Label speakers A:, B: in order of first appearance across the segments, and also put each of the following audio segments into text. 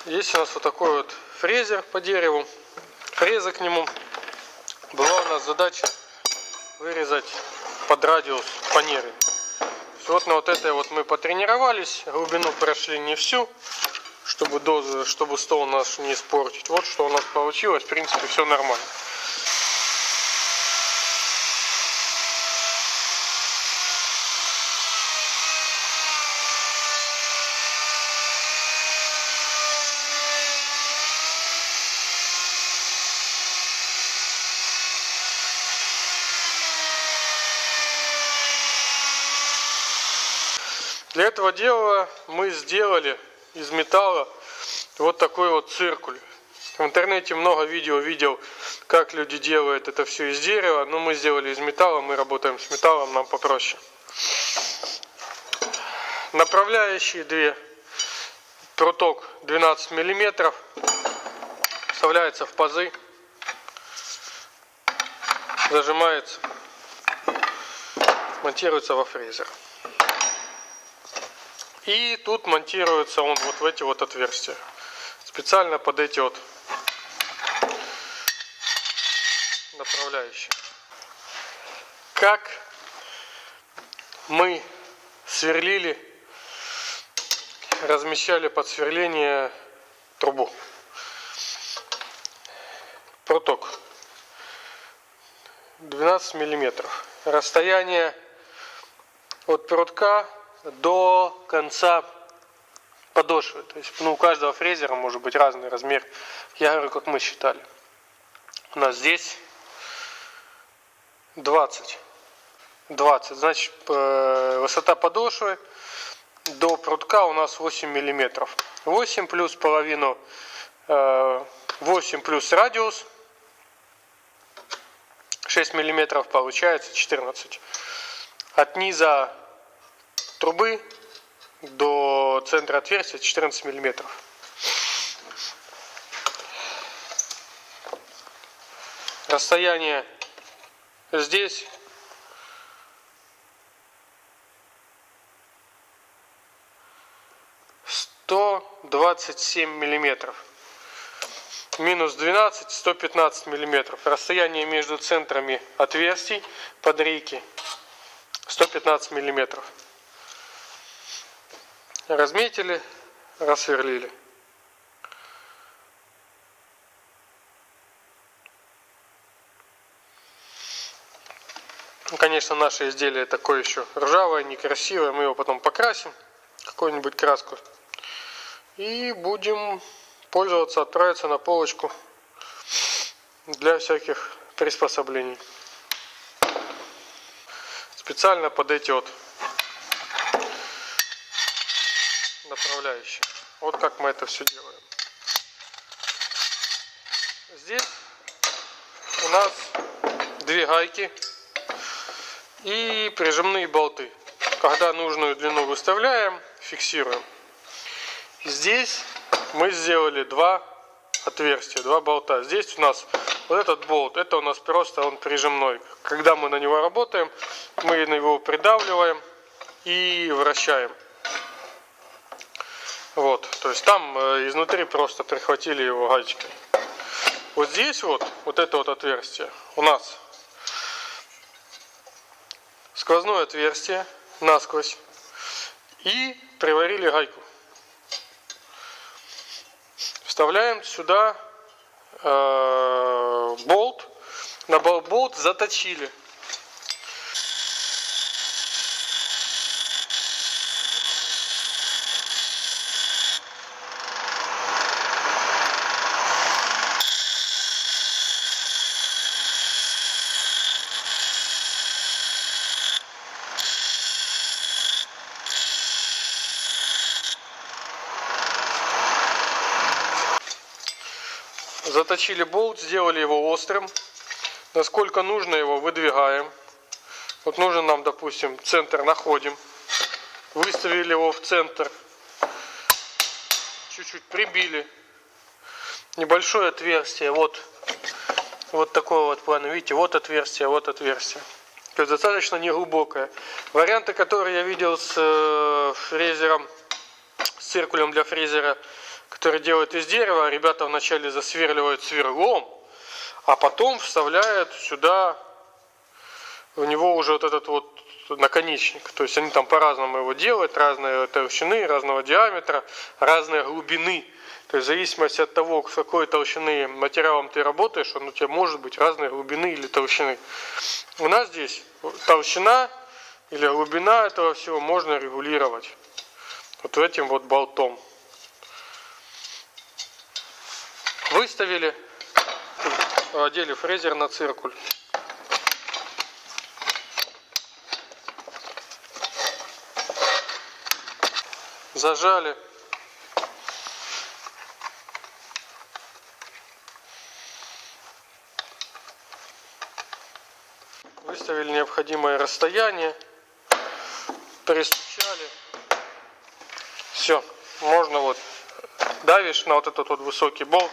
A: Есть у нас вот такой вот фрезер по дереву. Фреза к нему. Была у нас задача вырезать под радиус фанеры. Вот на вот этой вот мы потренировались. Глубину прошли не всю, чтобы стол наш не испортить. Вот что у нас получилось. В принципе, все нормально. Для этого дела мы сделали из металла вот такой вот циркуль. В интернете много видео видел, как люди делают это все из дерева, но мы сделали из металла, мы работаем с металлом, нам попроще. Направляющие две, пруток 12 мм, вставляется в пазы, зажимается, монтируется во фрезер. И тут монтируется он вот в эти вот отверстия. Специально под эти вот направляющие. Как мы сверлили, размещали под сверление трубу. Пруток 12 миллиметров. Расстояние от прутка до конца подошвы. То есть, у каждого фрезера может быть разный размер. Я говорю, как мы считали. У нас здесь 20. Значит, высота подошвы до прутка у нас 8 миллиметров. 8 плюс половину, 8 плюс радиус 6 миллиметров, получается 14. От низа трубы до центра отверстия 14 миллиметров. Расстояние здесь — 127 миллиметров. Минус 12 — 115 миллиметров. Расстояние между центрами отверстий под рейки 115 миллиметров. Разметили, рассверлили. Конечно, наше изделие такое еще ржавое, некрасивое. Мы его потом покрасим, какую-нибудь краску. И будем пользоваться, отправиться на полочку для всяких приспособлений. Специально под эти вот направляющие. Вот как мы это все делаем. Здесь у нас две гайки и прижимные болты. Когда нужную длину выставляем, фиксируем. Здесь мы сделали два отверстия, два болта. Здесь у нас вот этот болт, это у нас просто он прижимной. Когда мы на него работаем, мы на него придавливаем и вращаем. Вот, то есть там изнутри просто прихватили его гаечкой. Вот здесь вот это вот отверстие у нас сквозное отверстие насквозь и приварили гайку. Вставляем сюда болт, на болт заточили. Заточили болт, сделали его острым. Насколько нужно, его выдвигаем. Вот нужно нам, допустим, центр находим. Выставили его в центр. Чуть-чуть прибили. Небольшое отверстие. Вот такое вот план. Видите, вот отверстие, вот отверстие. То есть достаточно неглубокое. Варианты, которые я видел с фрезером, с циркулем для фрезера, который делают из дерева. Ребята вначале засверливают сверлом, а потом вставляют сюда в него уже вот этот вот наконечник. То есть они там по-разному его делают, разные толщины, разного диаметра, разные глубины. То есть в зависимости от того, с какой толщины материалом ты работаешь, он у тебя может быть разной глубины или толщины. У нас здесь толщина или глубина этого всего можно регулировать вот этим вот болтом. Выставили, одели фрезер на циркуль. Зажали. Выставили необходимое расстояние. Перестучали. Все. Можно вот давишь на вот этот вот высокий болт.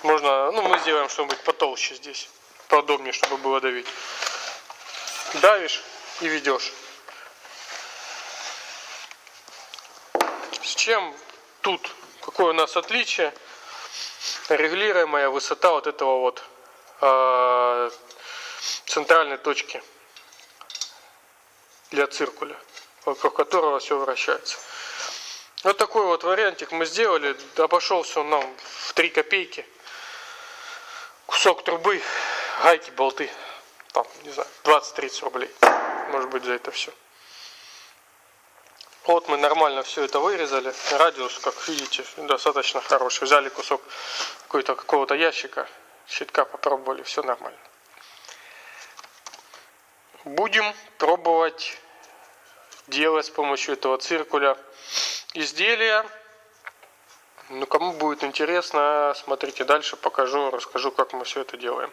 A: Можно, ну мы сделаем что-нибудь потолще здесь. Поудобнее, чтобы было давить. Давишь и ведешь. С чем тут, какое у нас отличие? Регулируемая высота вот этого вот центральной точки для циркуля, вокруг которого все вращается. Вот такой вот вариантик мы сделали. Обошелся он нам в 3 копейки. Кусок трубы, гайки, болты. Там, не знаю, 20-30 рублей. Может быть, за это все. Вот мы нормально все это вырезали. Радиус, как видите, достаточно хороший. Взяли кусок какого-то ящика, щитка попробовали, все нормально. Будем пробовать делать с помощью этого циркуля изделия. Ну, кому будет интересно, смотрите дальше, покажу, расскажу, как мы все это делаем.